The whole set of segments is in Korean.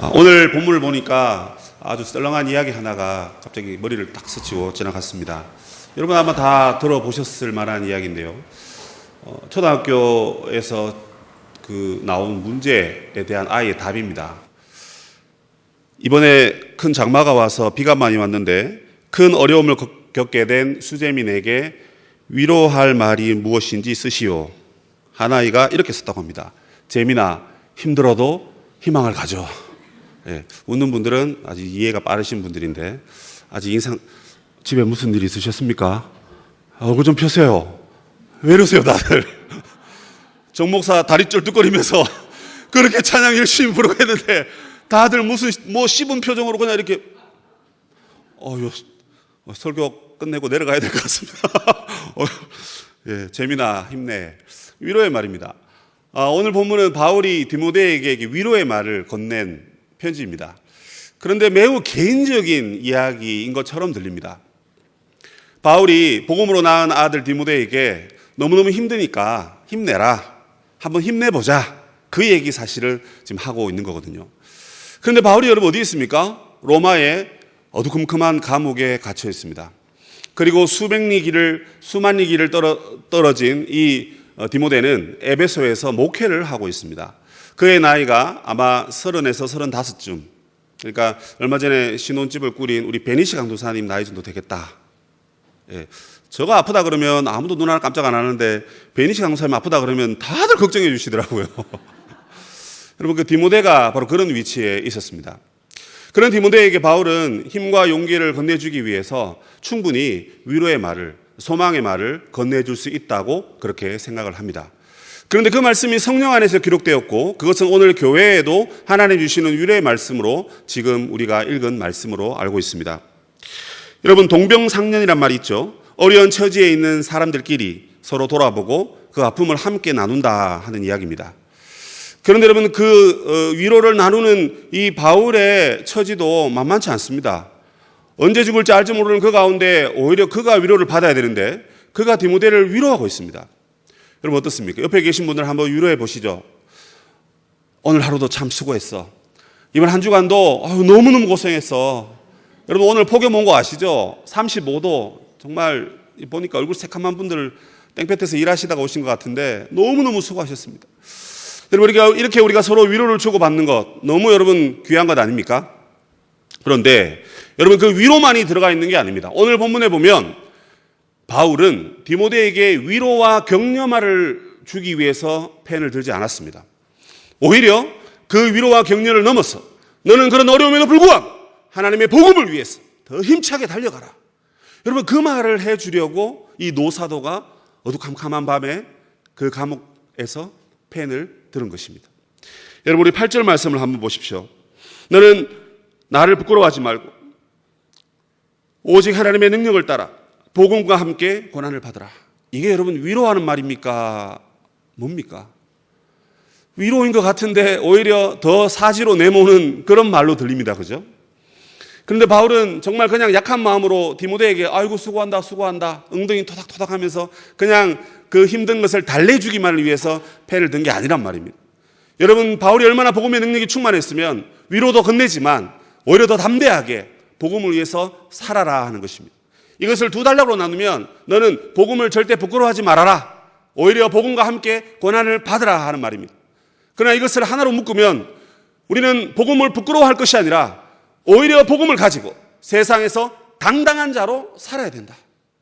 오늘 본문을 보니까 아주 썰렁한 이야기 하나가 갑자기 머리를 딱 스치고 지나갔습니다. 여러분 아마 다 들어보셨을 만한 이야기인데요. 초등학교에서 나온 문제에 대한 아이의 답입니다. 이번에 큰 장마가 와서 비가 많이 왔는데 큰 어려움을 겪게 된 수재민에게 위로할 말이 무엇인지 쓰시오. 한 아이가 이렇게 썼다고 합니다. 재민아, 힘들어도 희망을 가져. 예, 웃는 분들은 아주 이해가 빠르신 분들인데 아직 집에 무슨 일이 있으셨습니까? 얼굴 좀 펴세요. 왜 이러세요 다들? 정 목사 다리 쩔뚝거리면서 그렇게 찬양 열심히 부르고 했는데 다들 무슨 씹은 표정으로 그냥 이렇게 설교 끝내고 내려가야 될 것 같습니다. 예, 재민아 힘내. 위로의 말입니다. 오늘 본문은 바울이 디모데에게 위로의 말을 건넨 편지입니다. 그런데 매우 개인적인 이야기인 것처럼 들립니다. 바울이 복음으로 낳은 아들 디모데에게 너무너무 힘드니까 힘내라. 한번 힘내보자. 그 얘기 사실을 지금 하고 있는 거거든요. 그런데 바울이 여러분 어디 있습니까? 로마의 어두컴컴한 감옥에 갇혀 있습니다. 그리고 수만 리 길을 떨어진 이 디모데는 에베소에서 목회를 하고 있습니다. 그의 나이가 아마 30에서 35쯤. 그러니까 얼마 전에 신혼집을 꾸린 우리 베니시 강도사님 나이 정도 되겠다. 예. 저가 아프다 그러면 아무도 눈 하나 깜짝 안 하는데 베니시 강도사님 아프다 그러면 다들 걱정해 주시더라고요. 여러분 그 디모데가 바로 그런 위치에 있었습니다. 그런 디모데에게 바울은 힘과 용기를 건네주기 위해서 충분히 위로의 말을, 소망의 말을 건네줄 수 있다고 그렇게 생각을 합니다. 그런데 그 말씀이 성령 안에서 기록되었고 그것은 오늘 교회에도 하나님 주시는 위로의 말씀으로 지금 우리가 읽은 말씀으로 알고 있습니다. 여러분 동병상련이란 말이 있죠. 어려운 처지에 있는 사람들끼리 서로 돌아보고 그 아픔을 함께 나눈다 하는 이야기입니다. 그런데 여러분 그 위로를 나누는 이 바울의 처지도 만만치 않습니다. 언제 죽을지 알지 모르는 그 가운데 오히려 그가 위로를 받아야 되는데 그가 디모데를 위로하고 있습니다. 여러분 어떻습니까? 옆에 계신 분들 한번 위로해 보시죠. 오늘 하루도 참 수고했어. 이번 한 주간도 너무너무 고생했어. 여러분 오늘 폭염 온 거 아시죠? 35도 정말 보니까 얼굴 새카만 분들 땡볕에서 일하시다가 오신 것 같은데 너무너무 수고하셨습니다. 여러분 이렇게 우리가 서로 위로를 주고받는 것 너무 여러분 귀한 것 아닙니까? 그런데 여러분 그 위로만이 들어가 있는 게 아닙니다. 오늘 본문에 보면 바울은 디모데에게 위로와 격려말을 주기 위해서 펜을 들지 않았습니다. 오히려 그 위로와 격려를 넘어서 너는 그런 어려움에도 불구하고 하나님의 복음을 위해서 더 힘차게 달려가라. 여러분 그 말을 해주려고 이 노사도가 어두컴컴한 밤에 그 감옥에서 펜을 들은 것입니다. 여러분 우리 8절 말씀을 한번 보십시오. 너는 나를 부끄러워하지 말고 오직 하나님의 능력을 따라 복음과 함께 고난을 받으라. 이게 여러분 위로하는 말입니까? 뭡니까? 위로인 것 같은데 오히려 더 사지로 내모는 그런 말로 들립니다. 그죠? 그런데 바울은 정말 그냥 약한 마음으로 디모데에게 아이고 수고한다 수고한다 엉덩이 토닥토닥 하면서 그냥 그 힘든 것을 달래주기만을 위해서 펜을 든 게 아니란 말입니다. 여러분 바울이 얼마나 복음의 능력이 충만했으면 위로도 건네지만 오히려 더 담대하게 복음을 위해서 살아라 하는 것입니다. 이것을 두 단락으로 나누면 너는 복음을 절대 부끄러워하지 말아라. 오히려 복음과 함께 고난을 받으라 하는 말입니다. 그러나 이것을 하나로 묶으면 우리는 복음을 부끄러워할 것이 아니라 오히려 복음을 가지고 세상에서 당당한 자로 살아야 된다.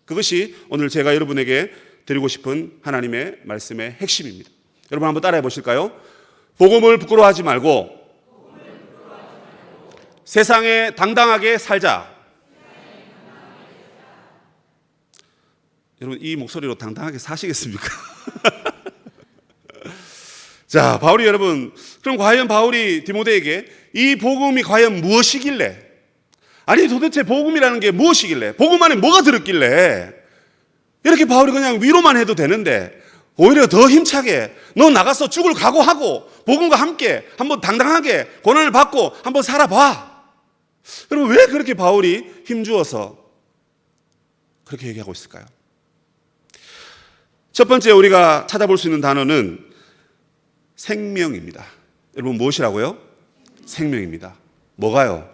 그것이 오늘 제가 여러분에게 드리고 싶은 하나님의 말씀의 핵심입니다. 여러분 한번 따라해 보실까요? 복음을 부끄러워하지 말고 세상에 당당하게 살자. 여러분 이 목소리로 당당하게 사시겠습니까? 자, 바울이 여러분 그럼 과연 바울이 디모데에게 이 복음이 과연 무엇이길래 아니 도대체 복음이라는 게 무엇이길래 복음 안에 뭐가 들었길래 이렇게 바울이 그냥 위로만 해도 되는데 오히려 더 힘차게 너 나가서 죽을 각오하고 복음과 함께 한번 당당하게 고난을 받고 한번 살아봐. 여러분 왜 그렇게 바울이 힘주어서 그렇게 얘기하고 있을까요? 첫 번째 우리가 찾아볼 수 있는 단어는 생명입니다. 여러분 무엇이라고요? 생명입니다. 뭐가요?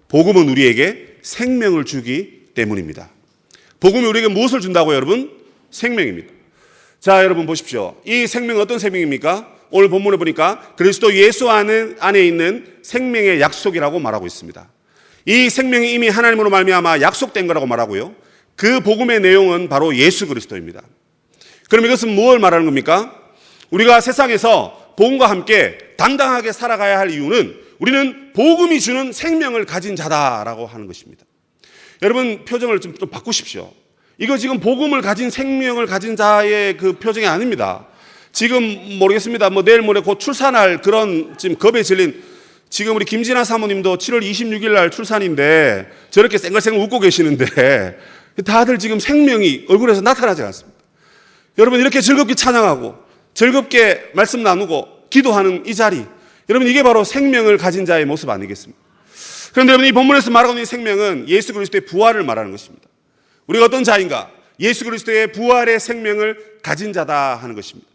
복음은 우리에게 생명을 주기 때문입니다. 복음이 우리에게 무엇을 준다고요, 여러분? 생명입니다. 자, 여러분 보십시오. 이 생명은 어떤 생명입니까? 오늘 본문에 보니까 그리스도 예수 안에 있는 생명의 약속이라고 말하고 있습니다. 이 생명이 이미 하나님으로 말미암아 약속된 거라고 말하고요. 그 복음의 내용은 바로 예수 그리스도입니다. 그럼 이것은 무엇을 말하는 겁니까? 우리가 세상에서 복음과 함께 당당하게 살아가야 할 이유는 우리는 복음이 주는 생명을 가진 자다라고 하는 것입니다. 여러분 표정을 좀 바꾸십시오. 이거 지금 복음을 가진 생명을 가진 자의 그 표정이 아닙니다. 지금 모르겠습니다. 뭐 내일 모레 곧 출산할 그런 지금 겁에 질린 지금 우리 김진아 사모님도 7월 26일 날 출산인데 저렇게 쌩글쌩글 웃고 계시는데 다들 지금 생명이 얼굴에서 나타나지 않습니다. 여러분 이렇게 즐겁게 찬양하고 즐겁게 말씀 나누고 기도하는 이 자리, 여러분 이게 바로 생명을 가진 자의 모습 아니겠습니까? 그런데 여러분 이 본문에서 말하고 있는 이 생명은 예수 그리스도의 부활을 말하는 것입니다. 우리가 어떤 자인가? 예수 그리스도의 부활의 생명을 가진 자다 하는 것입니다.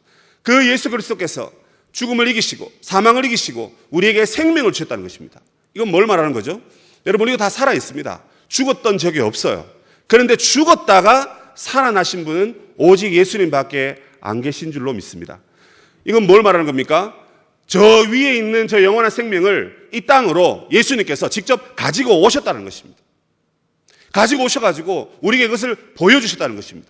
그 예수 그리스도께서 죽음을 이기시고 사망을 이기시고 우리에게 생명을 주셨다는 것입니다. 이건 뭘 말하는 거죠? 여러분 이거 다 살아 있습니다. 죽었던 적이 없어요. 그런데 죽었다가 살아나신 분은 오직 예수님밖에 안 계신 줄로 믿습니다. 이건 뭘 말하는 겁니까? 저 위에 있는 저 영원한 생명을 이 땅으로 예수님께서 직접 가지고 오셨다는 것입니다. 가지고 오셔가지고 우리에게 그것을 보여주셨다는 것입니다.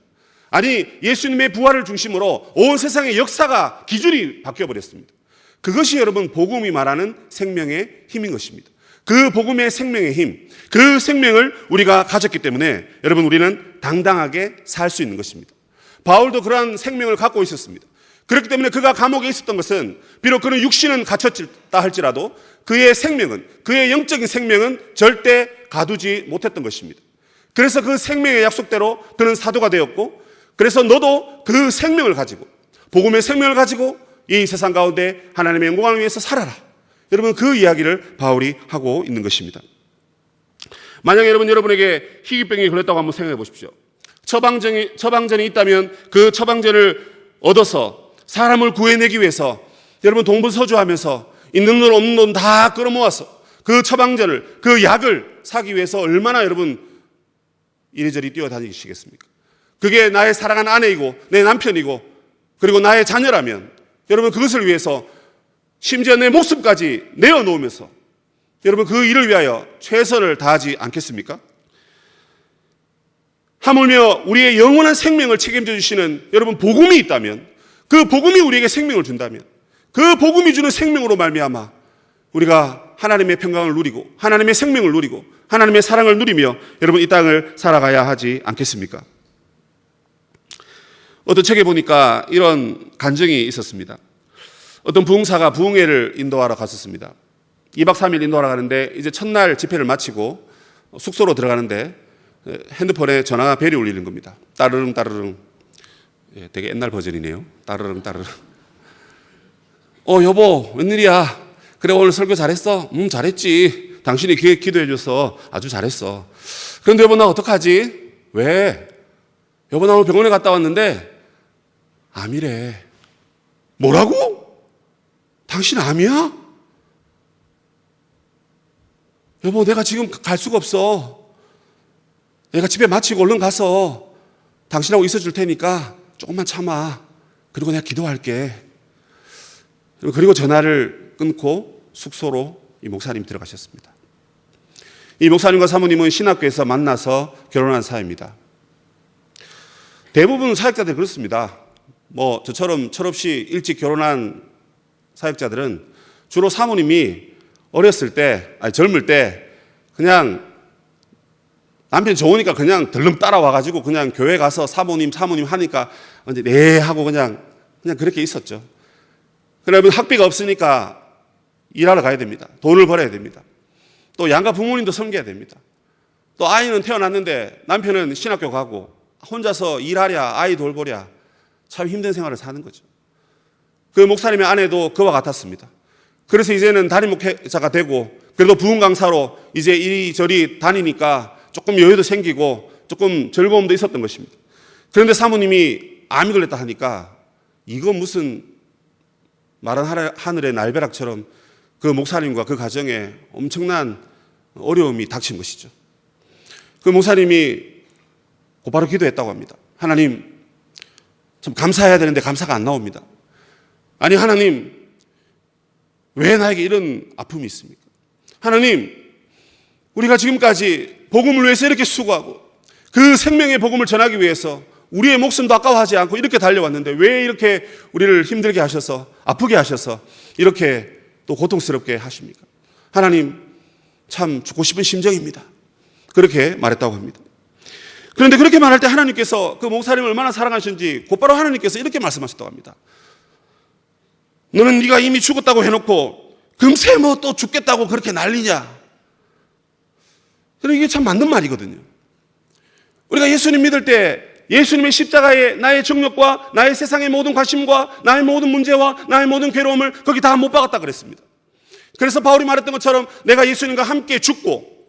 아니 예수님의 부활을 중심으로 온 세상의 역사가 기준이 바뀌어버렸습니다. 그것이 여러분 복음이 말하는 생명의 힘인 것입니다. 그 복음의 생명의 힘, 그 생명을 우리가 가졌기 때문에 여러분 우리는 당당하게 살 수 있는 것입니다. 바울도 그러한 생명을 갖고 있었습니다. 그렇기 때문에 그가 감옥에 있었던 것은 비록 그는 육신은 갇혔다 할지라도 그의 생명은, 그의 영적인 생명은 절대 가두지 못했던 것입니다. 그래서 그 생명의 약속대로 그는 사도가 되었고, 그래서 너도 그 생명을 가지고, 복음의 생명을 가지고 이 세상 가운데 하나님의 영광을 위해서 살아라. 여러분 그 이야기를 바울이 하고 있는 것입니다. 만약에 여러분에게 희귀병이 걸렸다고 한번 생각해 보십시오. 처방전이 있다면 그 처방전을 얻어서 사람을 구해내기 위해서 여러분 동분서주하면서 있는 돈 없는 돈 다 끌어모아서 그 처방전을, 그 약을 사기 위해서 얼마나 여러분 이리저리 뛰어다니시겠습니까? 그게 나의 사랑하는 아내이고 내 남편이고 그리고 나의 자녀라면 여러분 그것을 위해서 심지어 내 목숨까지 내어놓으면서 여러분 그 일을 위하여 최선을 다하지 않겠습니까? 하물며 우리의 영원한 생명을 책임져 주시는 여러분 복음이 있다면, 그 복음이 우리에게 생명을 준다면, 그 복음이 주는 생명으로 말미암아 우리가 하나님의 평강을 누리고 하나님의 생명을 누리고 하나님의 사랑을 누리며 여러분 이 땅을 살아가야 하지 않겠습니까? 어떤 책에 보니까 이런 간증이 있었습니다. 어떤 부흥사가 부흥회를 인도하러 갔었습니다. 2박 3일 인도하러 가는데 이제 첫날 집회를 마치고 숙소로 들어가는데 핸드폰에 전화 벨이 울리는 겁니다. 따르릉 따르릉. 예, 되게 옛날 버전이네요. 따르릉 따르릉. 여보 웬일이야? 그래 오늘 설교 잘했어? 잘했지. 당신이 기도해줘서 아주 잘했어. 그런데 여보 나 어떡하지? 왜? 여보 나 오늘 병원에 갔다 왔는데 암이래. 뭐라고? 당신 암이야? 여보 내가 지금 갈 수가 없어. 내가 집에 마치고 얼른 가서 당신하고 있어줄 테니까 조금만 참아. 그리고 내가 기도할게. 그리고 전화를 끊고 숙소로 이 목사님 들어가셨습니다. 이 목사님과 사모님은 신학교에서 만나서 결혼한 사이입니다. 대부분 사역자들이 그렇습니다. 뭐 저처럼 철없이 일찍 결혼한 사역자들은 주로 사모님이 어렸을 때, 젊을 때 그냥 남편 좋으니까 그냥 덜렁 따라와가지고 그냥 교회 가서 사모님 하니까 이제 네 하고 그냥 그렇게 있었죠. 그러면 학비가 없으니까 일하러 가야 됩니다. 돈을 벌어야 됩니다. 또 양가 부모님도 섬겨야 됩니다. 또 아이는 태어났는데 남편은 신학교 가고 혼자서 일하랴 아이 돌보랴 참 힘든 생활을 사는 거죠. 그 목사님의 아내도 그와 같았습니다. 그래서 이제는 담임 목회자가 되고 그래도 부흥 강사로 이제 이리저리 다니니까 조금 여유도 생기고 조금 즐거움도 있었던 것입니다. 그런데 사모님이 암이 걸렸다 하니까 이거 무슨 마른 하늘의 날벼락처럼 그 목사님과 그 가정에 엄청난 어려움이 닥친 것이죠. 그 목사님이 곧바로 기도했다고 합니다. 하나님, 참 감사해야 되는데 감사가 안 나옵니다. 아니, 하나님, 왜 나에게 이런 아픔이 있습니까? 하나님, 우리가 지금까지 복음을 위해서 이렇게 수고하고 그 생명의 복음을 전하기 위해서 우리의 목숨도 아까워하지 않고 이렇게 달려왔는데 왜 이렇게 우리를 힘들게 하셔서, 아프게 하셔서 이렇게 또 고통스럽게 하십니까? 하나님, 참 죽고 싶은 심정입니다. 그렇게 말했다고 합니다. 그런데 그렇게 말할 때 하나님께서 그 목사님을 얼마나 사랑하시는지 곧바로 하나님께서 이렇게 말씀하셨다고 합니다. 너는 네가 이미 죽었다고 해놓고 금세 뭐 또 죽겠다고 그렇게 난리냐? 이게 참 맞는 말이거든요. 우리가 예수님 믿을 때 예수님의 십자가에 나의 정욕과 나의 세상의 모든 관심과 나의 모든 문제와 나의 모든 괴로움을 거기 다 못 박았다 그랬습니다. 그래서 바울이 말했던 것처럼 내가 예수님과 함께 죽고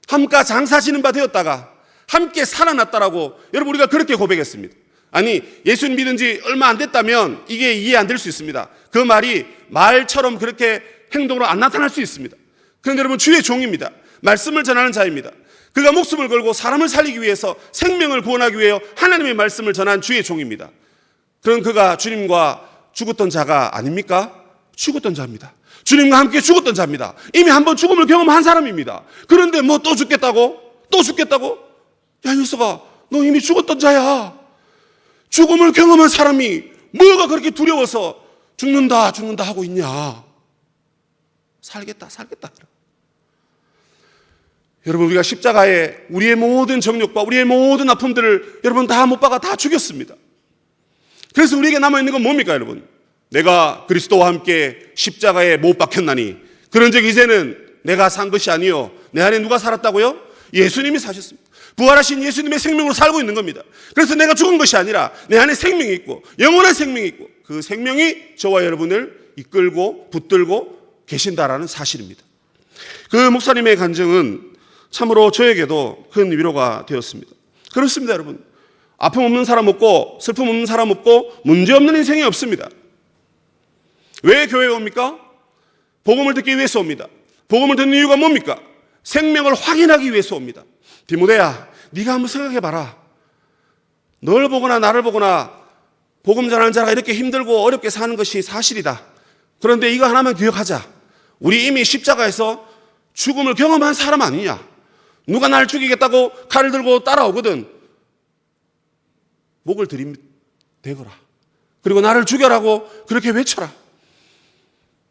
함께 장사지는 바 되었다가 함께 살아났다라고 여러분 우리가 그렇게 고백했습니다. 아니, 예수님 믿은 지 얼마 안 됐다면 이게 이해 안 될 수 있습니다. 그 말이 말처럼 그렇게 행동으로 안 나타날 수 있습니다. 그런데 여러분, 주의 종입니다. 말씀을 전하는 자입니다. 그가 목숨을 걸고 사람을 살리기 위해서, 생명을 구원하기 위해 하나님의 말씀을 전한 주의 종입니다. 그런 그가 주님과 죽었던 자가 아닙니까? 죽었던 자입니다. 주님과 함께 죽었던 자입니다. 이미 한번 죽음을 경험한 사람입니다. 그런데 뭐 또 죽겠다고? 또 죽겠다고? 야, 일서가, 너 이미 죽었던 자야. 죽음을 경험한 사람이 뭐가 그렇게 두려워서 죽는다 하고 있냐? 살겠다. 여러분, 우리가 십자가에 우리의 모든 정욕과 우리의 모든 아픔들을 여러분 다 못 박아 다 죽였습니다. 그래서 우리에게 남아있는 건 뭡니까, 여러분? 내가 그리스도와 함께 십자가에 못 박혔나니 그런즉 이제는 내가 산 것이 아니요 내 안에 누가 살았다고요? 예수님이 사셨습니다. 부활하신 예수님의 생명으로 살고 있는 겁니다. 그래서 내가 죽은 것이 아니라 내 안에 생명이 있고 영원한 생명이 있고 그 생명이 저와 여러분을 이끌고 붙들고 계신다라는 사실입니다. 그 목사님의 간증은 참으로 저에게도 큰 위로가 되었습니다. 그렇습니다, 여러분. 아픔 없는 사람 없고 슬픔 없는 사람 없고 문제 없는 인생이 없습니다. 왜 교회에 옵니까? 복음을 듣기 위해서 옵니다. 복음을 듣는 이유가 뭡니까? 생명을 확인하기 위해서 옵니다. 디모데야, 네가 한번 생각해봐라. 널 보거나 나를 보거나 복음 전하는 자가 이렇게 힘들고 어렵게 사는 것이 사실이다. 그런데 이거 하나만 기억하자. 우리 이미 십자가에서 죽음을 경험한 사람 아니냐? 누가 나를 죽이겠다고 칼을 들고 따라오거든 목을 들이대거라. 그리고 나를 죽여라고 그렇게 외쳐라.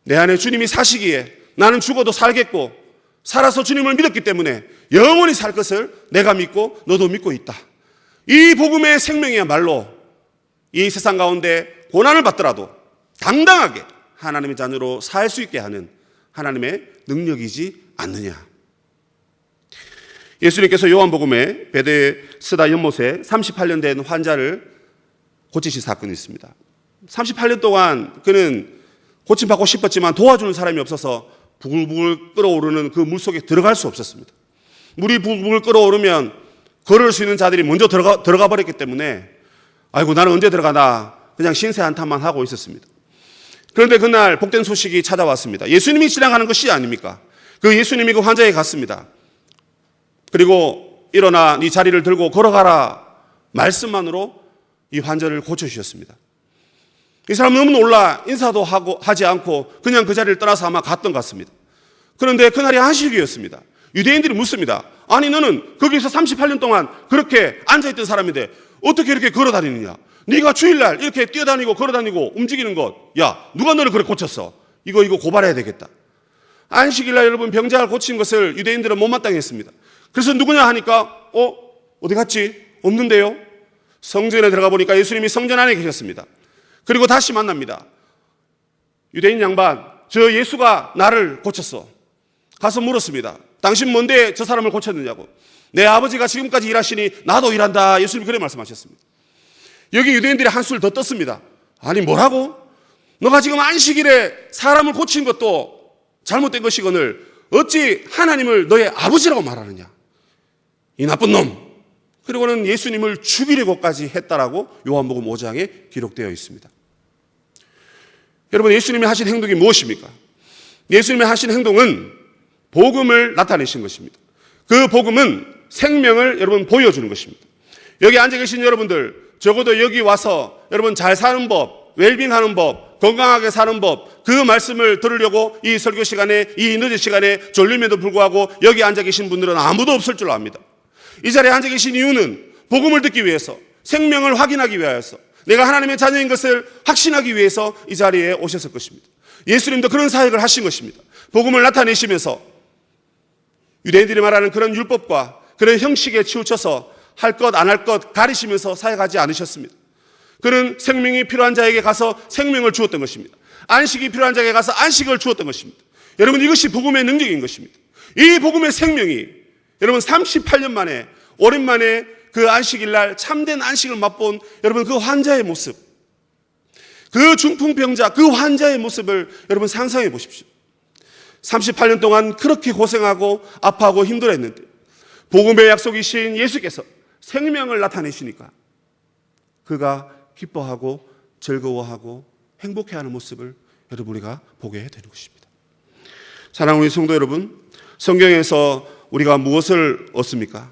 내 안에 주님이 사시기에 나는 죽어도 살겠고 살아서 주님을 믿었기 때문에 영원히 살 것을 내가 믿고 너도 믿고 있다. 이 복음의 생명이야말로 이 세상 가운데 고난을 받더라도 당당하게 하나님의 자녀로 살 수 있게 하는 하나님의 능력이지 않느냐. 예수님께서 요한복음에 베데스다 연못에 38년 된 환자를 고치신 사건이 있습니다. 38년 동안 그는 고침받고 싶었지만 도와주는 사람이 없어서 부글부글 끓어오르는 그 물속에 들어갈 수 없었습니다. 물이 부글부글 끓어오르면 걸을 수 있는 자들이 먼저 들어가 버렸기 때문에 아이고 나는 언제 들어가나 그냥 신세 한탄만 하고 있었습니다. 그런데 그날 복된 소식이 찾아왔습니다. 예수님이 지나가는 것이 아닙니까? 그 예수님이 그 환자에게 갔습니다. 그리고 일어나 네 자리를 들고 걸어가라 말씀만으로 이 환자를 고쳐주셨습니다. 이 사람 너무 놀라 인사도 하지 않고 그냥 그 자리를 떠나서 아마 갔던 것 같습니다. 그런데 그날이 안식일이었습니다. 유대인들이 묻습니다. 아니 너는 거기서 38년 동안 그렇게 앉아있던 사람인데 어떻게 이렇게 걸어다니느냐? 네가 주일날 이렇게 뛰어다니고 걸어다니고 움직이는 것, 야 누가 너를 그렇게 고쳤어? 이거 고발해야 되겠다. 안식일날 여러분 병자를 고친 것을 유대인들은 못마땅했습니다. 그래서 누구냐 하니까 어디 갔지? 없는데요. 성전에 들어가 보니까 예수님이 성전 안에 계셨습니다. 그리고 다시 만납니다. 유대인 양반, 저 예수가 나를 고쳤어. 가서 물었습니다. 당신 뭔데 저 사람을 고쳤느냐고. 내 아버지가 지금까지 일하시니 나도 일한다. 예수님이 그렇게 말씀하셨습니다. 여기 유대인들이 한술 더 떴습니다. 아니 뭐라고? 너가 지금 안식일에 사람을 고친 것도 잘못된 것이거늘 어찌 하나님을 너의 아버지라고 말하느냐? 이 나쁜 놈. 그리고는 예수님을 죽이려고까지 했다라고 요한복음 5장에 기록되어 있습니다. 여러분 예수님이 하신 행동이 무엇입니까? 예수님의 하신 행동은 복음을 나타내신 것입니다. 그 복음은 생명을 여러분 보여주는 것입니다. 여기 앉아 계신 여러분들, 적어도 여기 와서 여러분 잘 사는 법, 웰빙하는 법, 건강하게 사는 법, 그 말씀을 들으려고 이 설교 시간에, 이 늦은 시간에 졸림에도 불구하고 여기 앉아 계신 분들은 아무도 없을 줄 압니다. 이 자리에 앉아 계신 이유는 복음을 듣기 위해서, 생명을 확인하기 위하여서, 내가 하나님의 자녀인 것을 확신하기 위해서 이 자리에 오셨을 것입니다. 예수님도 그런 사역을 하신 것입니다. 복음을 나타내시면서 유대인들이 말하는 그런 율법과 그런 형식에 치우쳐서 할 것 안 할 것 가리시면서 사역하지 않으셨습니다. 그는 생명이 필요한 자에게 가서 생명을 주었던 것입니다. 안식이 필요한 자에게 가서 안식을 주었던 것입니다. 여러분, 이것이 복음의 능력인 것입니다. 이 복음의 생명이 여러분 38년 만에 오랜만에 그 안식일 날 참된 안식을 맛본 여러분 그 환자의 모습, 그 중풍병자 그 환자의 모습을 여러분 상상해 보십시오. 38년 동안 그렇게 고생하고 아파하고 힘들어했는데 복음의 약속이신 예수께서 생명을 나타내시니까 그가 기뻐하고 즐거워하고 행복해하는 모습을 여러분 우리가 보게 되는 것입니다. 사랑하는 우리 성도 여러분, 성경에서 우리가 무엇을 얻습니까?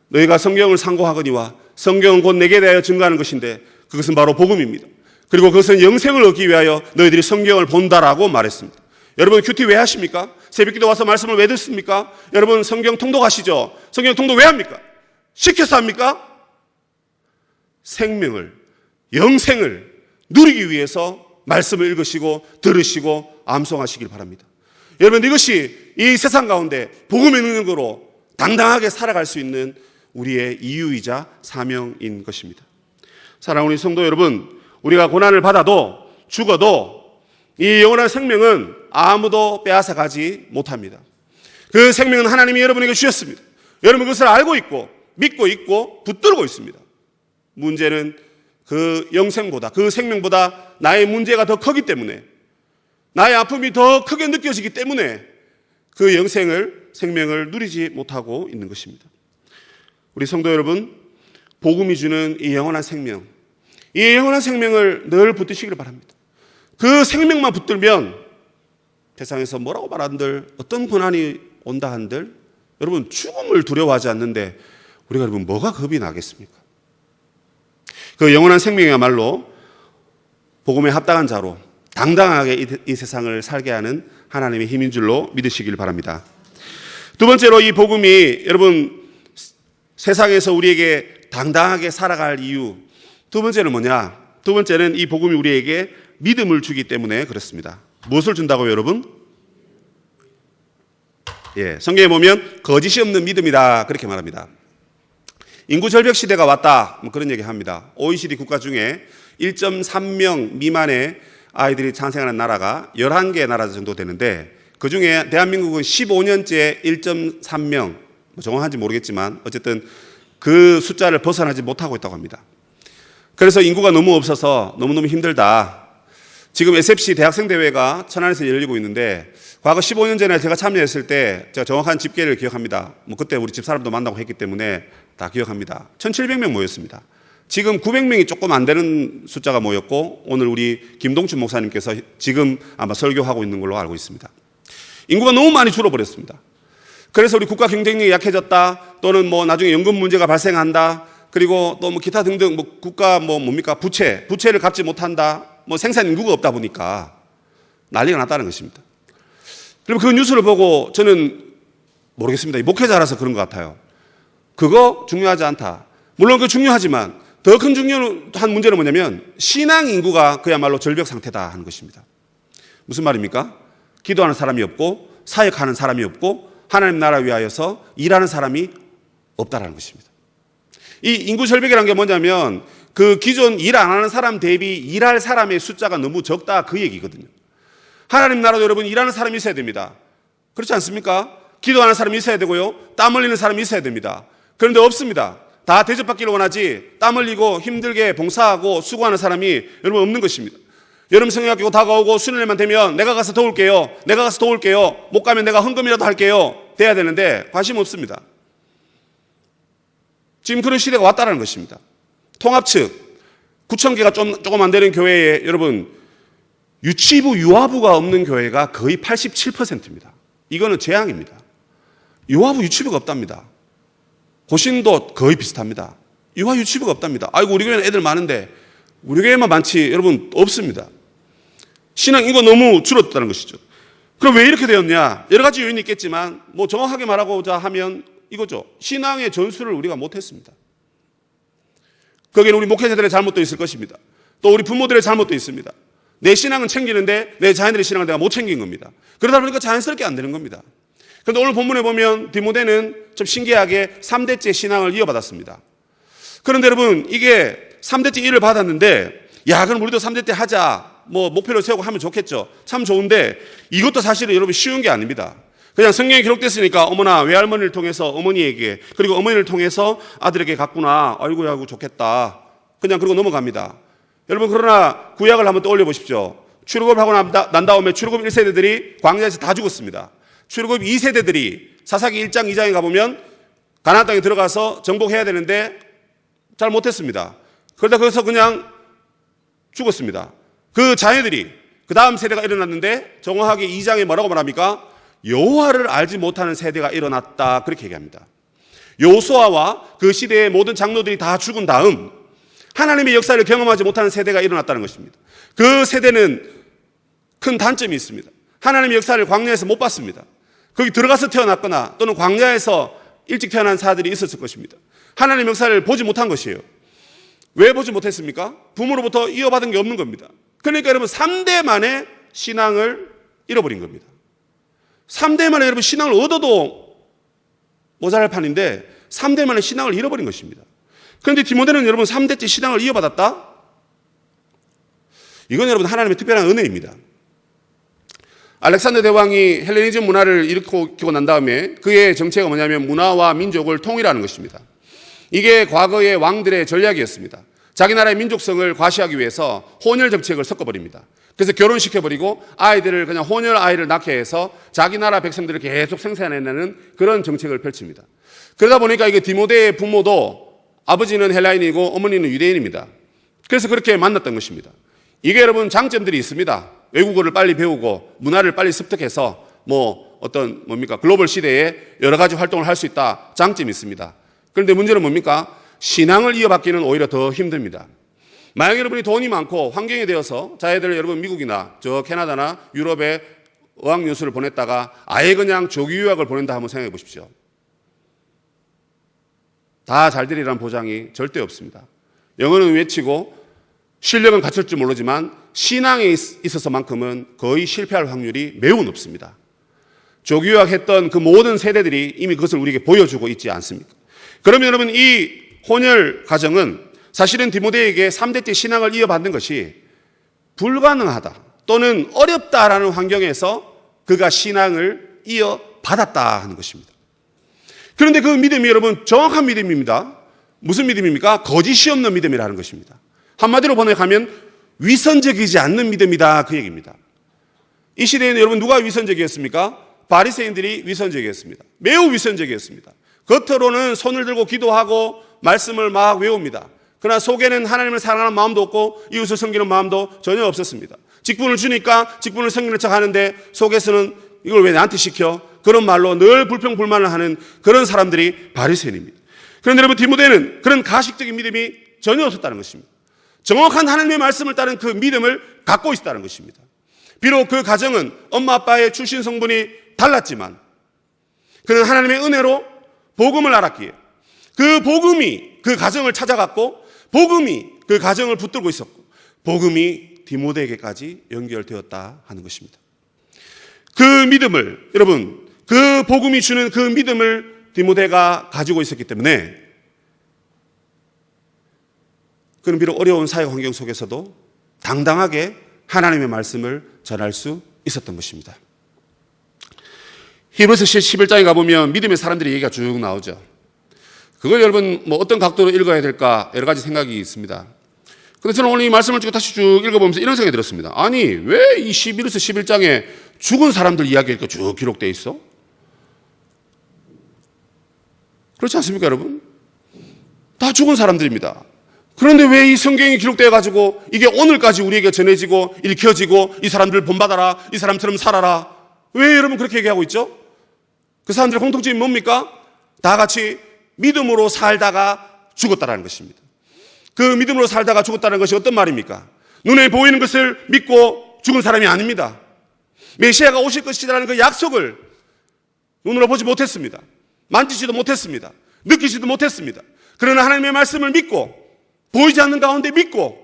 너희가 성경을 상고하거니와 성경은 곧 내게 대하여 증거하는 것인데 그것은 바로 복음입니다. 그리고 그것은 영생을 얻기 위하여 너희들이 성경을 본다라고 말했습니다. 여러분 큐티 왜 하십니까? 새벽기도 와서 말씀을 왜 듣습니까? 여러분 성경 통독하시죠? 성경 통독 왜 합니까? 시켜서 합니까? 생명을, 영생을 누리기 위해서 말씀을 읽으시고 들으시고 암송하시길 바랍니다. 여러분 이것이 이 세상 가운데 복음의 능력으로 당당하게 살아갈 수 있는 우리의 이유이자 사명인 것입니다. 사랑하는 우리 성도 여러분, 우리가 고난을 받아도 죽어도 이 영원한 생명은 아무도 빼앗아 가지 못합니다. 그 생명은 하나님이 여러분에게 주셨습니다. 여러분 그것을 알고 있고 믿고 있고 붙들고 있습니다. 문제는 그 영생보다, 그 생명보다 나의 문제가 더 크기 때문에, 나의 아픔이 더 크게 느껴지기 때문에 그 영생을, 생명을 누리지 못하고 있는 것입니다. 우리 성도 여러분, 복음이 주는 이 영원한 생명, 이 영원한 생명을 늘 붙드시기를 바랍니다. 그 생명만 붙들면 세상에서 뭐라고 말한들, 어떤 고난이 온다 한들 여러분 죽음을 두려워하지 않는데 우리가 여러분 뭐가 겁이 나겠습니까? 그 영원한 생명이야말로 복음에 합당한 자로 당당하게 이 세상을 살게 하는 하나님의 힘인 줄로 믿으시길 바랍니다. 두 번째로 이 복음이 여러분 세상에서 우리에게 당당하게 살아갈 이유, 두 번째는 뭐냐? 두 번째는 이 복음이 우리에게 믿음을 주기 때문에 그렇습니다. 무엇을 준다고요, 여러분? 성경에 보면 거짓이 없는 믿음이다 그렇게 말합니다. 인구 절벽 시대가 왔다 그런 얘기 합니다. OECD 국가 중에 1.3명 미만의 아이들이 탄생하는 나라가 11개 나라 정도 되는데 그중에 대한민국은 15년째 1.3명, 정확한지 모르겠지만 어쨌든 그 숫자를 벗어나지 못하고 있다고 합니다. 그래서 인구가 너무 없어서 너무너무 힘들다. 지금 SFC 대학생 대회가 천안에서 열리고 있는데 과거 15년 전에 제가 참여했을 때 제가 정확한 집계를 기억합니다. 그때 우리 집사람도 만나고 했기 때문에 다 기억합니다. 1,700명 모였습니다. 지금 900명이 조금 안 되는 숫자가 모였고 오늘 우리 김동춘 목사님께서 지금 아마 설교하고 있는 걸로 알고 있습니다. 인구가 너무 많이 줄어버렸습니다. 그래서 우리 국가 경쟁력이 약해졌다, 또는 나중에 연금 문제가 발생한다, 그리고 또 기타 등등 국가 뭡니까 부채를 갚지 못한다, 생산 인구가 없다 보니까 난리가 났다는 것입니다. 그리고 그 뉴스를 보고 저는 모르겠습니다. 목회자라서 그런 것 같아요. 그거 중요하지 않다. 물론 그 중요하지만 더 큰 중요한 문제는 뭐냐면 신앙 인구가 그야말로 절벽 상태다 하는 것입니다. 무슨 말입니까? 기도하는 사람이 없고 사역하는 사람이 없고 하나님 나라 위하여서 일하는 사람이 없다라는 것입니다. 이 인구 절벽이라는 게 뭐냐면 그 기존 일 안 하는 사람 대비 일할 사람의 숫자가 너무 적다 그 얘기거든요. 하나님 나라도 여러분 일하는 사람이 있어야 됩니다. 그렇지 않습니까? 기도하는 사람이 있어야 되고요. 땀 흘리는 사람이 있어야 됩니다. 그런데 없습니다. 다 대접받기를 원하지 땀 흘리고 힘들게 봉사하고 수고하는 사람이 여러분 없는 것입니다. 여름 성경학교 다가오고 수련회만 되면 내가 가서 도울게요. 내가 가서 도울게요. 못 가면 내가 헌금이라도 할게요. 돼야 되는데 관심 없습니다. 지금 그런 시대가 왔다는 것입니다. 통합 측 9,000개가 조금 안 되는 교회에 여러분 유치부, 유아부가 없는 교회가 거의 87%입니다. 이거는 재앙입니다. 유아부, 유치부가 없답니다. 고신도 거의 비슷합니다. 유아, 유치부가 없답니다. 아이고, 우리 교회는 애들 많은데 우리 교회만 많지. 여러분, 없습니다. 신앙 이거 너무 줄었다는 것이죠. 그럼 왜 이렇게 되었냐? 여러 가지 요인이 있겠지만 뭐 정확하게 말하고자 하면 이거죠. 신앙의 전수를 우리가 못했습니다. 거기는 우리 목회자들의 잘못도 있을 것입니다. 또 우리 부모들의 잘못도 있습니다. 내 신앙은 챙기는데 내 자녀들의 신앙을 내가 못 챙긴 겁니다. 그러다 보니까 자연스럽게 안 되는 겁니다. 그런데 오늘 본문에 보면 디모데는 좀 신기하게 3대째 신앙을 이어받았습니다. 그런데 여러분, 이게 3대째 일을 받았는데, 야, 그럼 우리도 3대째 하자. 뭐 목표를 세우고 하면 좋겠죠. 참 좋은데 이것도 사실은 여러분 쉬운 게 아닙니다. 그냥 성경에 기록됐으니까 어머나 외할머니를 통해서 어머니에게, 그리고 어머니를 통해서 아들에게 갔구나. 아이고 아이고 좋겠다. 그냥 그러고 넘어갑니다. 여러분, 그러나 구약을 한번 떠올려 보십시오. 출애굽을 하고 난 다음에 출애굽 1세대들이 광야에서 다 죽었습니다. 출애굽 2세대들이 사사기 1장 2장에 가보면 가나안 땅에 들어가서 정복해야 되는데 잘 못했습니다. 그러다 거기서 그냥 죽었습니다. 그 자녀들이 그 다음 세대가 일어났는데 정확하게 2장에 뭐라고 말합니까? 여호와를 알지 못하는 세대가 일어났다. 그렇게 얘기합니다. 요수아와 그 시대의 모든 장로들이 다 죽은 다음 하나님의 역사를 경험하지 못하는 세대가 일어났다는 것입니다. 그 세대는 큰 단점이 있습니다. 하나님의 역사를 광야에서 못 봤습니다. 거기 들어가서 태어났거나 또는 광야에서 일찍 태어난 사람들이 있었을 것입니다. 하나님의 역사를 보지 못한 것이에요. 왜 보지 못했습니까? 부모로부터 이어받은 게 없는 겁니다. 그러니까 여러분 3대 만에 신앙을 잃어버린 겁니다. 3대 만에 여러분 신앙을 얻어도 모자랄 판인데 3대 만에 신앙을 잃어버린 것입니다. 그런데 디모데는 여러분 3대째 신앙을 이어받았다? 이건 여러분 하나님의 특별한 은혜입니다. 알렉산더 대왕이 헬레니즘 문화를 일으키고 난 다음에 그의 정체가 뭐냐면 문화와 민족을 통일하는 것입니다. 이게 과거의 왕들의 전략이었습니다. 자기 나라의 민족성을 과시하기 위해서 혼혈 정책을 섞어버립니다. 그래서 결혼시켜버리고 아이들을 그냥 혼혈 아이를 낳게 해서 자기 나라 백성들을 계속 생산해내는 그런 정책을 펼칩니다. 그러다 보니까 이게 디모데의 부모도 아버지는 헬라인이고 어머니는 유대인입니다. 그래서 그렇게 만났던 것입니다. 이게 여러분 장점들이 있습니다. 외국어를 빨리 배우고 문화를 빨리 습득해서 글로벌 시대에 여러 가지 활동을 할 수 있다. 장점이 있습니다. 그런데 문제는 뭡니까? 신앙을 이어받기는 오히려 더 힘듭니다. 만약 여러분이 돈이 많고 환경이 되어서 자녀들을 여러분 미국이나 저 캐나다나 유럽에 어학연수를 보냈다가 아예 그냥 조기 유학을 보낸다 한번 생각해 보십시오. 다 잘 되리라는 보장이 절대 없습니다. 영어는 외치고 실력은 갖출 줄 모르지만 신앙에 있어서만큼은 거의 실패할 확률이 매우 높습니다. 조기 유학했던 그 모든 세대들이 이미 그것을 우리에게 보여주고 있지 않습니까? 그러면 여러분 이 혼혈 가정은 사실은 디모데에게 3대째 신앙을 이어받는 것이 불가능하다 또는 어렵다라는 환경에서 그가 신앙을 이어받았다 하는 것입니다. 그런데 그 믿음이 여러분 정확한 믿음입니다. 무슨 믿음입니까? 거짓이 없는 믿음이라는 것입니다. 한마디로 번역하면 위선적이지 않는 믿음이다 그 얘기입니다. 이 시대에는 여러분 누가 위선적이었습니까? 바리새인들이 위선적이었습니다. 매우 위선적이었습니다. 겉으로는 손을 들고 기도하고 말씀을 막 외웁니다. 그러나 속에는 하나님을 사랑하는 마음도 없고 이웃을 섬기는 마음도 전혀 없었습니다. 직분을 주니까 직분을 섬기는 척 하는데 속에서는 이걸 왜 나한테 시켜? 그런 말로 늘 불평불만을 하는 그런 사람들이 바리새인입니다. 그런데 여러분 디모데는 그런 가식적인 믿음이 전혀 없었다는 것입니다. 정확한 하나님의 말씀을 따른 그 믿음을 갖고 있었다는 것입니다. 비록 그 가정은 엄마 아빠의 출신 성분이 달랐지만 그는 하나님의 은혜로 복음을 알았기에 그 복음이 그 가정을 찾아갔고 복음이 그 가정을 붙들고 있었고 복음이 디모데에게까지 연결되었다 하는 것입니다. 그 믿음을 여러분 그 복음이 주는 그 믿음을 디모데가 가지고 있었기 때문에 그는 비록 어려운 사회 환경 속에서도 당당하게 하나님의 말씀을 전할 수 있었던 것입니다. 히브리서 11장에 가보면 믿음의 사람들의 얘기가 쭉 나오죠. 그걸 여러분 어떤 각도로 읽어야 될까 여러 가지 생각이 있습니다. 그런데 저는 오늘 이 말씀을 쭉 다시 쭉 읽어보면서 이런 생각이 들었습니다. 아니 왜 이 히브리서 11장에 죽은 사람들 이야기가 이렇게 쭉 기록되어 있어? 그렇지 않습니까 여러분? 다 죽은 사람들입니다. 그런데 왜 이 성경이 기록되어 가지고 이게 오늘까지 우리에게 전해지고 읽혀지고 이 사람들 본받아라, 이 사람처럼 살아라, 왜 여러분 그렇게 얘기하고 있죠? 그 사람들의 공통점이 뭡니까? 다 같이 믿음으로 살다가 죽었다라는 것입니다. 그 믿음으로 살다가 죽었다는 것이 어떤 말입니까? 눈에 보이는 것을 믿고 죽은 사람이 아닙니다. 메시아가 오실 것이라는 그 약속을 눈으로 보지 못했습니다. 만지지도 못했습니다. 느끼지도 못했습니다. 그러나 하나님의 말씀을 믿고 보이지 않는 가운데 믿고,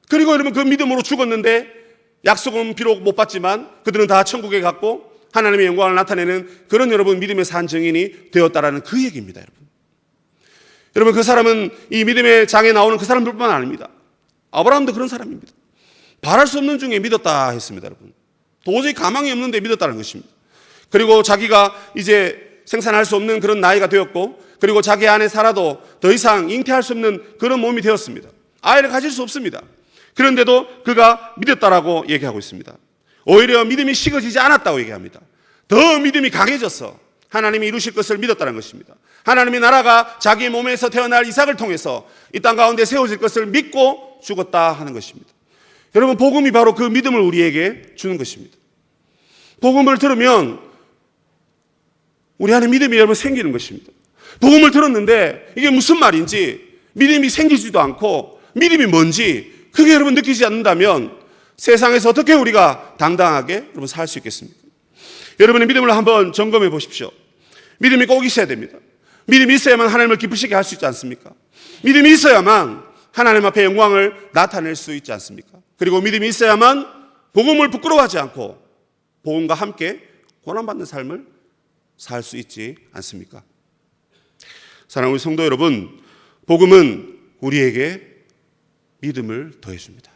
그리고 여러분 그 믿음으로 죽었는데 약속은 비록 못 받지만 그들은 다 천국에 갔고 하나님의 영광을 나타내는 그런 여러분 믿음의 산 증인이 되었다라는 그 얘기입니다. 여러분 그 사람은 이 믿음의 장에 나오는 그 사람들뿐만 아닙니다. 아브라함도 그런 사람입니다. 바랄 수 없는 중에 믿었다 했습니다. 여러분 도저히 가망이 없는데 믿었다는 것입니다. 그리고 자기가 이제 생산할 수 없는 그런 나이가 되었고, 그리고 자기 안에 살아도 더 이상 잉태할 수 없는 그런 몸이 되었습니다. 아이를 가질 수 없습니다. 그런데도 그가 믿었다라고 얘기하고 있습니다. 오히려 믿음이 식어지지 않았다고 얘기합니다. 더 믿음이 강해져서 하나님이 이루실 것을 믿었다는 것입니다. 하나님의 나라가 자기 몸에서 태어날 이삭을 통해서 이 땅 가운데 세워질 것을 믿고 죽었다 하는 것입니다. 여러분 복음이 바로 그 믿음을 우리에게 주는 것입니다. 복음을 들으면 우리 안에 믿음이 여러분 생기는 것입니다. 복음을 들었는데 이게 무슨 말인지 믿음이 생기지도 않고 믿음이 뭔지 그게 여러분 느끼지 않는다면 세상에서 어떻게 우리가 당당하게 여러분 살 수 있겠습니까? 여러분의 믿음을 한번 점검해 보십시오. 믿음이 꼭 있어야 됩니다. 믿음이 있어야만 하나님을 기쁘시게 할 수 있지 않습니까? 믿음이 있어야만 하나님 앞에 영광을 나타낼 수 있지 않습니까? 그리고 믿음이 있어야만 복음을 부끄러워하지 않고 복음과 함께 고난받는 삶을 살 수 있지 않습니까? 사랑하는 우리 성도 여러분, 복음은 우리에게 믿음을 더해줍니다.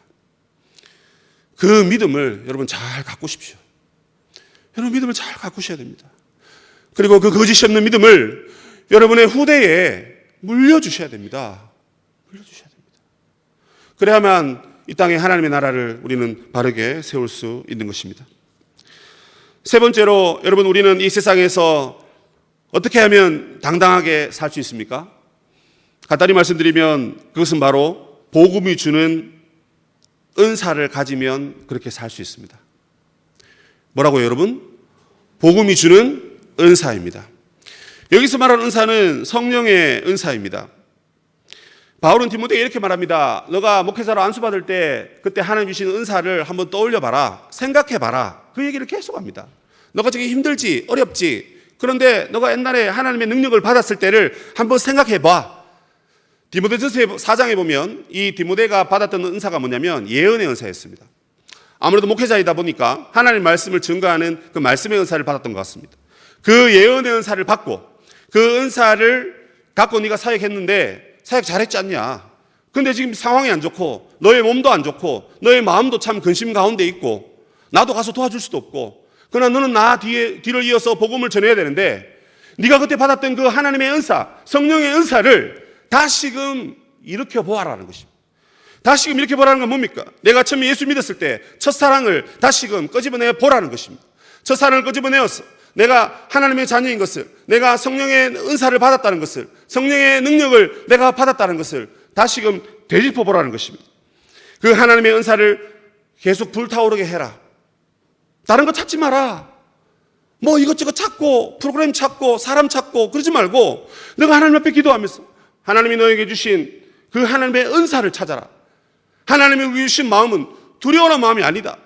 그 믿음을 여러분 잘 가꾸십시오. 여러분 믿음을 잘 가꾸셔야 됩니다. 그리고 그 거짓이 없는 믿음을 여러분의 후대에 물려주셔야 됩니다. 물려주셔야 됩니다. 그래야만 이 땅에 하나님의 나라를 우리는 바르게 세울 수 있는 것입니다. 세 번째로 여러분 우리는 이 세상에서 어떻게 하면 당당하게 살 수 있습니까? 간단히 말씀드리면 그것은 바로 복음이 주는 은사를 가지면 그렇게 살 수 있습니다. 뭐라고요, 여러분? 복음이 주는 은사입니다. 여기서 말하는 은사는 성령의 은사입니다. 바울은 디모데에게 이렇게 말합니다. 너가 목회자로 안수받을 때 그때 하나님 주신 은사를 한번 떠올려봐라. 생각해봐라. 그 얘기를 계속합니다. 너가 저게 힘들지, 어렵지. 그런데 너가 옛날에 하나님의 능력을 받았을 때를 한번 생각해봐. 디모데전서 4장에 보면 이 디모데가 받았던 은사가 뭐냐면 예언의 은사였습니다. 아무래도 목회자이다 보니까 하나님의 말씀을 증거하는 그 말씀의 은사를 받았던 것 같습니다. 그 예언의 은사를 받고 그 은사를 갖고 네가 사역했는데 사역 잘했지 않냐? 근데 지금 상황이 안 좋고 너의 몸도 안 좋고 너의 마음도 참 근심 가운데 있고 나도 가서 도와줄 수도 없고, 그러나 너는 나 뒤를 이어서 복음을 전해야 되는데 네가 그때 받았던 그 하나님의 은사, 성령의 은사를 다시금 일으켜 보아라는 것입니다. 다시금 일으켜 보라는 건 뭡니까? 내가 처음에 예수 믿었을 때 첫사랑을 다시금 끄집어내 보라는 것입니다. 첫사랑을 끄집어내어서 내가 하나님의 자녀인 것을, 내가 성령의 은사를 받았다는 것을, 성령의 능력을 내가 받았다는 것을 다시금 되짚어 보라는 것입니다. 그 하나님의 은사를 계속 불타오르게 해라. 다른 거 찾지 마라. 뭐 이것저것 찾고 프로그램 찾고 사람 찾고 그러지 말고 너가 하나님 앞에 기도하면서 하나님이 너에게 주신 그 하나님의 은사를 찾아라. 하나님이 우리에게 주신 마음은 두려워하는 마음이 아니다.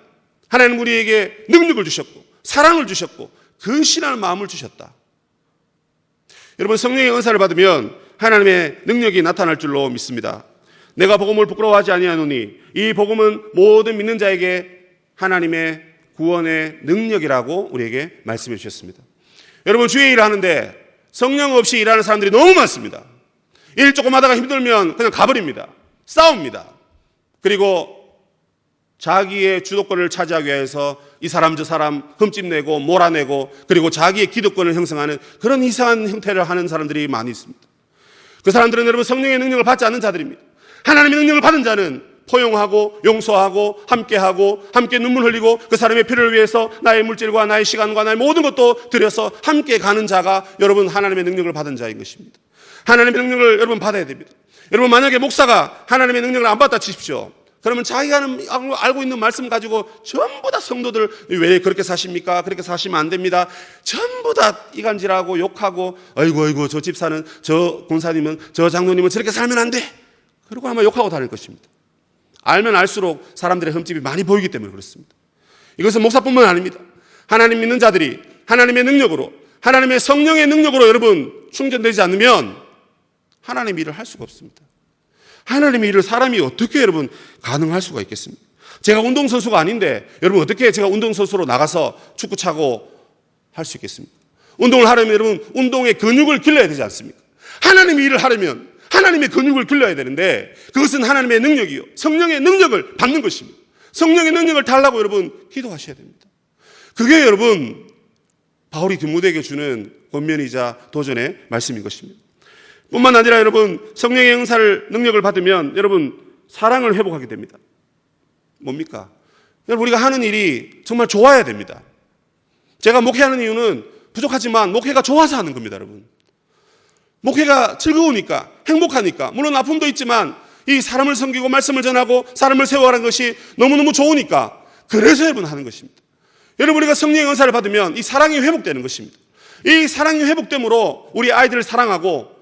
하나님 우리에게 능력을 주셨고 사랑을 주셨고 근신하는 마음을 주셨다. 여러분 성령의 은사를 받으면 하나님의 능력이 나타날 줄로 믿습니다. 내가 복음을 부끄러워하지 아니하노니 이 복음은 모든 믿는 자에게 하나님의 구원의 능력이라고 우리에게 말씀해 주셨습니다. 여러분 주의 일을 하는데 성령 없이 일하는 사람들이 너무 많습니다. 일 조금 하다가 힘들면 그냥 가버립니다. 싸웁니다. 그리고 자기의 주도권을 차지하기 위해서 이 사람 저 사람 흠집내고 몰아내고 그리고 자기의 기득권을 형성하는 그런 이상한 형태를 하는 사람들이 많이 있습니다. 그 사람들은 여러분 성령의 능력을 받지 않는 자들입니다. 하나님의 능력을 받은 자는 포용하고 용서하고 함께하고 함께 눈물 흘리고 그 사람의 필요를 위해서 나의 물질과 나의 시간과 나의 모든 것도 들여서 함께 가는 자가 여러분 하나님의 능력을 받은 자인 것입니다. 하나님의 능력을 여러분 받아야 됩니다. 여러분 만약에 목사가 하나님의 능력을 안 받다 치십시오. 그러면 자기가 알고 있는 말씀 가지고 전부 다 성도들 왜 그렇게 사십니까? 그렇게 사시면 안 됩니다. 전부 다 이간질하고 욕하고 아이고 저 집사는 저 권사님은 저 장로님은 저렇게 살면 안 돼. 그리고 아마 욕하고 다닐 것입니다. 알면 알수록 사람들의 흠집이 많이 보이기 때문에 그렇습니다. 이것은 목사뿐만 아닙니다. 하나님 믿는 자들이 하나님의 능력으로 하나님의 성령의 능력으로 여러분 충전되지 않으면 하나님의 일을 할 수가 없습니다. 하나님의 일을 사람이 어떻게 여러분 가능할 수가 있겠습니까? 제가 운동선수가 아닌데 여러분 어떻게 제가 운동선수로 나가서 축구 차고 할 수 있겠습니까? 운동을 하려면 여러분 운동의 근육을 길러야 되지 않습니까? 하나님의 일을 하려면 하나님의 근육을 길러야 되는데 그것은 하나님의 능력이요 성령의 능력을 받는 것입니다. 성령의 능력을 달라고 여러분 기도하셔야 됩니다. 그게 여러분 바울이 디모데에게 주는 권면이자 도전의 말씀인 것입니다. 뿐만 아니라 여러분 성령의 능력을 받으면 여러분 사랑을 회복하게 됩니다. 뭡니까? 여러분 우리가 하는 일이 정말 좋아야 됩니다. 제가 목회하는 이유는 부족하지만 목회가 좋아서 하는 겁니다. 여러분 목회가 즐거우니까 행복하니까 물론 아픔도 있지만 이 사람을 섬기고 말씀을 전하고 사람을 세워가는 것이 너무너무 좋으니까 그래서 여러분 하는 것입니다. 여러분 우리가 성령의 은사를 받으면 이 사랑이 회복되는 것입니다. 이 사랑이 회복됨으로 우리 아이들을 사랑하고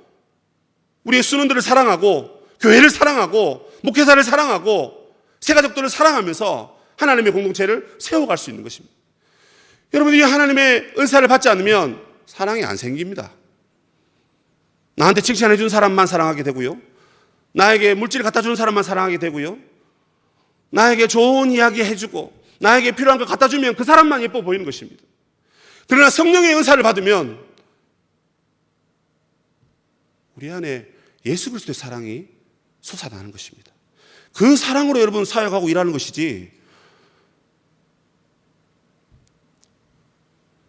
우리의 수능들을 사랑하고 교회를 사랑하고 목회자를 사랑하고 새가족들을 사랑하면서 하나님의 공동체를 세워갈 수 있는 것입니다. 여러분 이 하나님의 은사를 받지 않으면 사랑이 안 생깁니다. 나한테 칭찬해 준 사람만 사랑하게 되고요. 나에게 물질을 갖다 주는 사람만 사랑하게 되고요. 나에게 좋은 이야기 해주고 나에게 필요한 걸 갖다 주면 그 사람만 예뻐 보이는 것입니다. 그러나 성령의 은사를 받으면 우리 안에 예수 그리스도의 사랑이 솟아나는 것입니다. 그 사랑으로 여러분 사역하고 일하는 것이지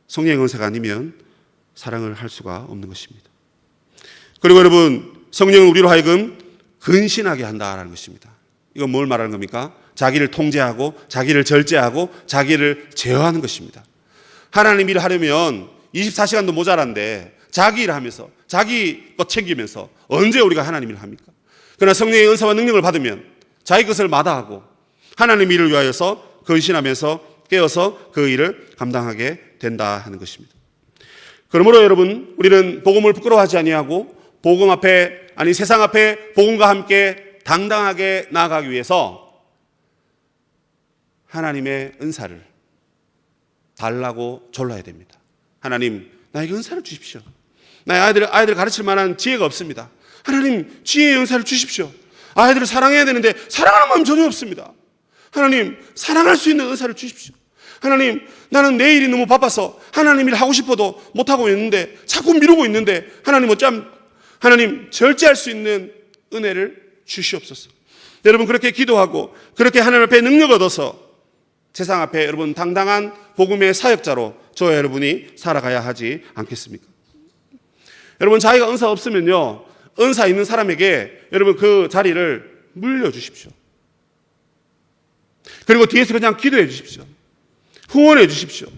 성령의 은사가 아니면 사랑을 할 수가 없는 것입니다. 그리고 여러분 성령은 우리로 하여금 근신하게 한다라는 것입니다. 이건 뭘 말하는 겁니까? 자기를 통제하고 자기를 절제하고 자기를 제어하는 것입니다. 하나님 일을 하려면 24시간도 모자란데 자기 일을 하면서 자기 것 챙기면서 언제 우리가 하나님 일을 합니까? 그러나 성령의 은사와 능력을 받으면 자기 것을 마다하고 하나님 일을 위하여서 근신하면서 깨어서 그 일을 감당하게 된다 하는 것입니다. 그러므로 여러분 우리는 복음을 부끄러워하지 아니하고 복음 앞에 아니 세상 앞에 복음과 함께 당당하게 나아가기 위해서 하나님의 은사를 달라고 졸라야 됩니다. 하나님 나에게 은사를 주십시오. 나의 아이들 가르칠 만한 지혜가 없습니다. 하나님 지혜의 은사를 주십시오. 아이들을 사랑해야 되는데 사랑하는 마음이 전혀 없습니다. 하나님 사랑할 수 있는 은사를 주십시오. 하나님 나는 내 일이 너무 바빠서 하나님 일 하고 싶어도 못하고 있는데 자꾸 미루고 있는데 하나님 어쩜 하나님 절제할 수 있는 은혜를 주시옵소서. 여러분 그렇게 기도하고 그렇게 하나님 앞에 능력 얻어서 세상 앞에 여러분 당당한 복음의 사역자로 저와 여러분이 살아가야 하지 않겠습니까? 여러분 자기가 은사 없으면요 은사 있는 사람에게 여러분 그 자리를 물려주십시오. 그리고 뒤에서 그냥 기도해 주십시오. 후원해 주십시오.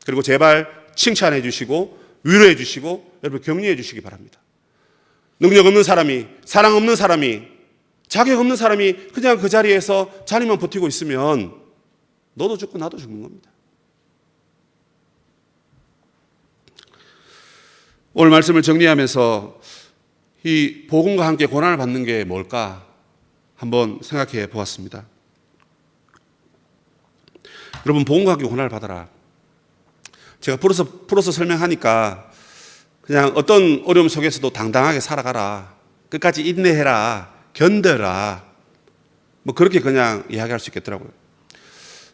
그리고 제발 칭찬해 주시고 위로해 주시고 여러분 격려해 주시기 바랍니다. 능력 없는 사람이 사랑 없는 사람이 자격 없는 사람이 그냥 그 자리에서 자리만 버티고 있으면 너도 죽고 나도 죽는 겁니다. 오늘 말씀을 정리하면서 이 복음과 함께 고난을 받는 게 뭘까 한번 생각해 보았습니다. 여러분 복음과 함께 고난을 받아라. 제가 풀어서 설명하니까 그냥 어떤 어려움 속에서도 당당하게 살아가라. 끝까지 인내해라. 견뎌라. 뭐 그렇게 그냥 이야기할 수 있겠더라고요.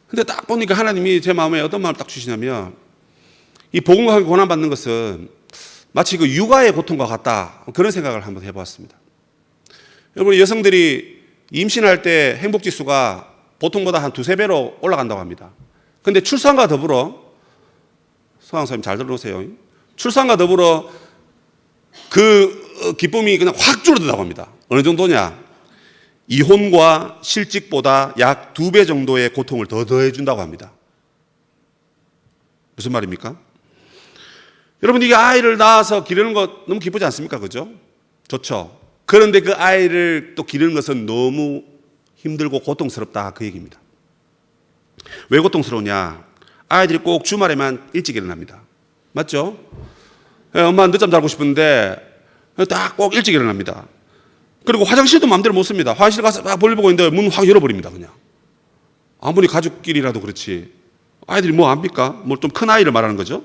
근데 딱 보니까 하나님이 제 마음에 어떤 마음을 딱 주시냐면 이 복음과 함께 고난받는 것은 마치 그 육아의 고통과 같다. 그런 생각을 한번 해보았습니다. 여러분 여성들이 임신할 때 행복지수가 보통보다 한 2-3배로 올라간다고 합니다. 근데 출산과 더불어 소방사님 잘 들어보세요. 출산과 더불어 그 기쁨이 그냥 확 줄어든다고 합니다. 어느 정도냐? 이혼과 실직보다 약 2배 정도의 고통을 더 더해준다고 합니다. 무슨 말입니까? 여러분, 이게 아이를 낳아서 기르는 것 너무 기쁘지 않습니까? 그죠? 좋죠. 그런데 그 아이를 또 기르는 것은 너무 힘들고 고통스럽다, 그 얘기입니다. 왜 고통스러우냐? 아이들이 꼭 주말에만 일찍 일어납니다. 맞죠? 엄마 늦잠 자고 싶은데 딱 꼭 일찍 일어납니다. 그리고 화장실도 마음대로 못 씁니다. 화장실 가서 막 볼일 보고 있는데 문 확 열어버립니다, 그냥. 아무리 가족끼리라도 그렇지. 아이들이 뭐 압니까? 뭐 좀 큰 아이를 말하는 거죠.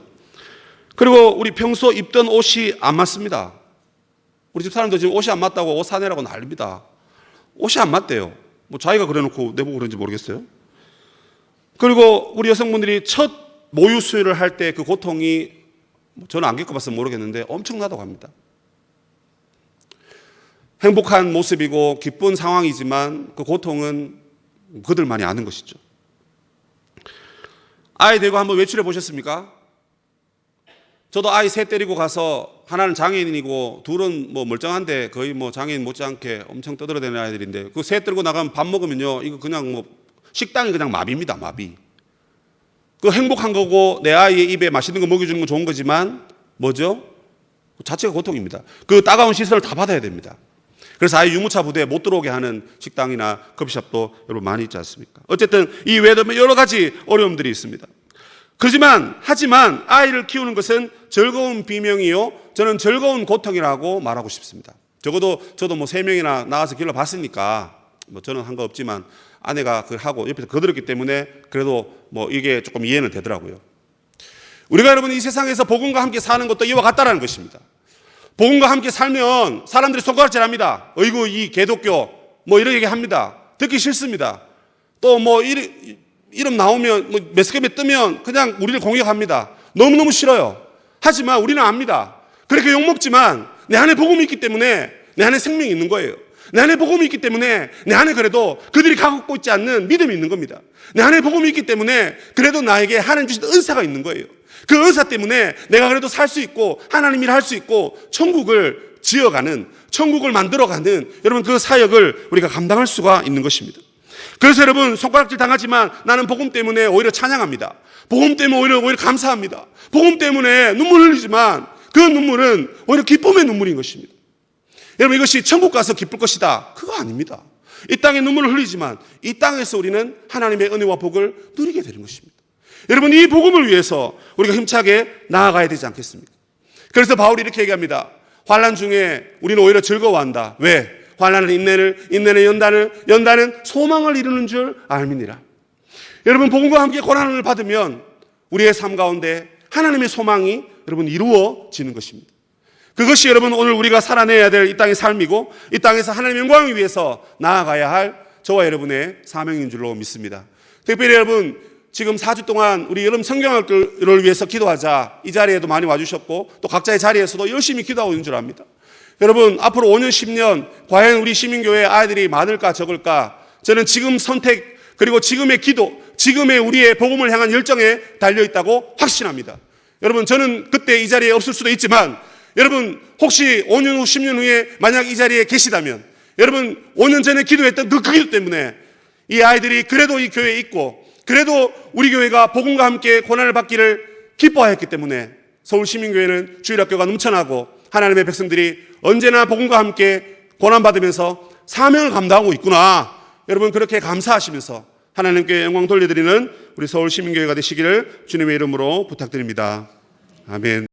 그리고 우리 평소 입던 옷이 안 맞습니다. 우리 집 사람도 지금 옷이 안 맞다고 옷 사내라고 난립니다. 옷이 안 맞대요. 뭐 자기가 그래놓고 내보고 그런지 모르겠어요. 그리고 우리 여성분들이 첫 모유 수유를 할 때 그 고통이 저는 안 겪어봐서 모르겠는데 엄청나다고 합니다. 행복한 모습이고 기쁜 상황이지만 그 고통은 그들만이 아는 것이죠. 아이 데리고 한번 외출해 보셨습니까? 저도 아이 셋 데리고 가서 하나는 장애인이고 둘은 뭐 멀쩡한데 거의 뭐 장애인 못지않게 엄청 떠들어대는 아이들인데 그 셋 데리고 나가면 밥 먹으면요, 이거 그냥 뭐 식당이 그냥 마비입니다, 마비. 그 행복한 거고 내 아이의 입에 맛있는 거 먹여주는 건 좋은 거지만 뭐죠? 그 자체가 고통입니다. 그 따가운 시선을 다 받아야 됩니다. 그래서 아이 유모차 부대에 못 들어오게 하는 식당이나 커피숍도 여러분 많이 있지 않습니까? 어쨌든 이 외에도 여러 가지 어려움들이 있습니다. 하지만 아이를 키우는 것은 즐거운 비명이요, 저는 즐거운 고통이라고 말하고 싶습니다. 적어도 저도 뭐 3명이나 낳아서 길러봤으니까 뭐 저는 한 거 없지만 아내가 그걸 하고 옆에서 거들었기 때문에 그래도 뭐 이게 조금 이해는 되더라고요. 우리가 여러분 이 세상에서 복음과 함께 사는 것도 이와 같다라는 것입니다. 복음과 함께 살면 사람들이 손가락질합니다. 어이구 이 개독교 뭐 이런 얘기 합니다. 듣기 싫습니다. 또 뭐 이름 나오면 뭐 매스컴에 뜨면 그냥 우리를 공격합니다. 너무너무 싫어요. 하지만 우리는 압니다. 그렇게 욕먹지만 내 안에 복음이 있기 때문에 내 안에 생명이 있는 거예요. 내 안에 복음이 있기 때문에 내 안에 그래도 그들이 갖고 있지 않는 믿음이 있는 겁니다. 내 안에 복음이 있기 때문에 그래도 나에게 하나님 주신 은사가 있는 거예요. 그 은사 때문에 내가 그래도 살 수 있고 하나님 일 할 수 있고 천국을 지어가는, 천국을 만들어가는 여러분 그 사역을 우리가 감당할 수가 있는 것입니다. 그래서 여러분 손가락질 당하지만 나는 복음 때문에 오히려 찬양합니다. 복음 때문에 오히려 감사합니다. 복음 때문에 눈물 흘리지만 그 눈물은 오히려 기쁨의 눈물인 것입니다. 여러분 이것이 천국 가서 기쁠 것이다, 그거 아닙니다. 이 땅에 눈물을 흘리지만 이 땅에서 우리는 하나님의 은혜와 복을 누리게 되는 것입니다. 여러분 이 복음을 위해서 우리가 힘차게 나아가야 되지 않겠습니까? 그래서 바울이 이렇게 얘기합니다. 환난 중에 우리는 오히려 즐거워한다. 왜? 환난은 인내는 연단은 소망을 이루는 줄 알미니라. 여러분 복음과 함께 고난을 받으면 우리의 삶 가운데 하나님의 소망이 여러분 이루어지는 것입니다. 그것이 여러분 오늘 우리가 살아내야 될 이 땅의 삶이고 이 땅에서 하나님의 영광을 위해서 나아가야 할 저와 여러분의 사명인 줄로 믿습니다. 특별히 여러분 지금 4주 동안 우리 여름 성경학교를 위해서 기도하자 이 자리에도 많이 와주셨고 또 각자의 자리에서도 열심히 기도하고 있는 줄 압니다. 여러분 앞으로 5년 10년 과연 우리 시민교회 아이들이 많을까 적을까, 저는 지금 선택 그리고 지금의 기도, 지금의 우리의 복음을 향한 열정에 달려있다고 확신합니다. 여러분 저는 그때 이 자리에 없을 수도 있지만 여러분 혹시 5년 후 10년 후에 만약 이 자리에 계시다면 여러분 5년 전에 기도했던 그 기도 때문에 이 아이들이 그래도 이 교회에 있고 그래도 우리 교회가 복음과 함께 고난을 받기를 기뻐하였기 때문에 서울시민교회는 주일학교가 넘쳐나고 하나님의 백성들이 언제나 복음과 함께 고난받으면서 사명을 감당하고 있구나, 여러분 그렇게 감사하시면서 하나님께 영광 돌려드리는 우리 서울시민교회가 되시기를 주님의 이름으로 부탁드립니다. 아멘.